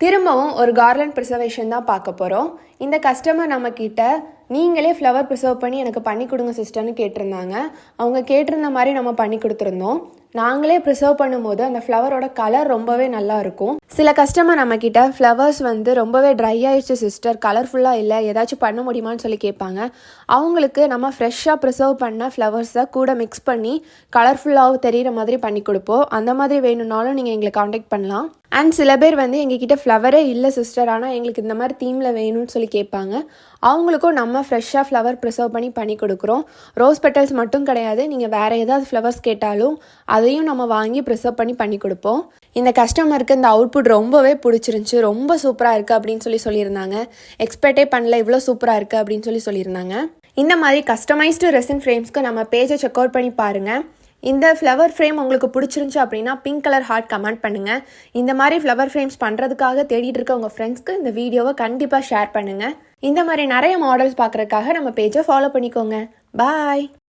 திரும்பவும் ஒரு garland preservation தான் பார்க்க போகிறோம். இந்த கஸ்டமர் நம்மக்கிட்ட நீங்களே ஃப்ளவர் ப்ரிசர்வ் பண்ணி எனக்கு பண்ணி கொடுங்க சிஸ்டர்னு கேட்டிருந்தாங்க. அவங்க கேட்டிருந்த மாதிரி நம்ம பண்ணி கொடுத்துருந்தோம். நாங்களே ப்ரிசர்வ் பண்ணும்போது அந்த ஃப்ளவரோட கலர் ரொம்பவே நல்லா இருக்கும். சில கஸ்டமர் நம்மக்கிட்ட ஃப்ளவர்ஸ் ரொம்பவே ட்ரை ஆயிடுச்சு சிஸ்டர், கலர்ஃபுல்லாக இல்லை, ஏதாச்சும் பண்ண முடியுமான்னு சொல்லி கேட்பாங்க. அவங்களுக்கு நம்ம ஃப்ரெஷ்ஷாக ப்ரிசர்வ் பண்ண ஃப்ளவர்ஸை கூட மிக்ஸ் பண்ணி கலர்ஃபுல்லாகவும் தெரிகிற மாதிரி பண்ணி கொடுப்போம். அந்த மாதிரி வேணும்னாலும் நீங்கள் எங்களை காண்டாக்ட் பண்ணலாம். அண்ட் சில பேர் எங்ககிட்ட ஃப்ளவரே இல்லை சிஸ்டர், ஆனால் எங்களுக்கு இந்த மாதிரி தீமில் வேணும்னு சொல்லி கேட்பாங்க. அவங்களுக்கும் நம்ம ஃப்ரெஷ்ஷாக ஃப்ளவர் ப்ரிசர்வ் பண்ணி கொடுக்குறோம். ரோஸ் பெட்டல்ஸ் மட்டும் கிடையாது, நீங்கள் வேறு ஏதாவது ஃப்ளவர்ஸ் கேட்டாலும் அதையும் நம்ம வாங்கி ப்ரிசர்வ் பண்ணி கொடுப்போம். இந்த கஸ்டமருக்கு இந்த அவுட்புட் ரொம்பவே பிடிச்சிருந்துச்சி, ரொம்ப சூப்பராக இருக்குது அப்படின்னு சொல்லியிருந்தாங்க. எக்ஸ்பெக்டே பண்ணல இவ்வளோ சூப்பராக இருக்குது அப்படின்னு சொல்லியிருந்தாங்க. இந்த மாதிரி கஸ்டமைஸ்டு ரெசின் ஃப்ரேம்ஸ்க்கு நம்ம பேஜை செக் அவுட் பண்ணி பாருங்கள். இந்த ஃப்ளவர் ஃப்ரேம் உங்களுக்கு பிடிச்சிருந்துச்சி அப்படின்னா பிங்க் கலர் ஹார்ட் கமெண்ட் பண்ணுங்கள். இந்த மாதிரி ஃப்ளவர் ஃப்ரேம்ஸ் பண்ணுறதுக்காக தேடிட்டு இருக்க உங்கள் ஃப்ரெண்ட்ஸ்க்கு இந்த வீடியோவை கண்டிப்பாக ஷேர் பண்ணுங்கள். இந்த மாதிரி நிறைய மாடல்ஸ் பார்க்குறதுக்காக நம்ம பேஜை ஃபாலோ பண்ணிக்கோங்க. பாய்.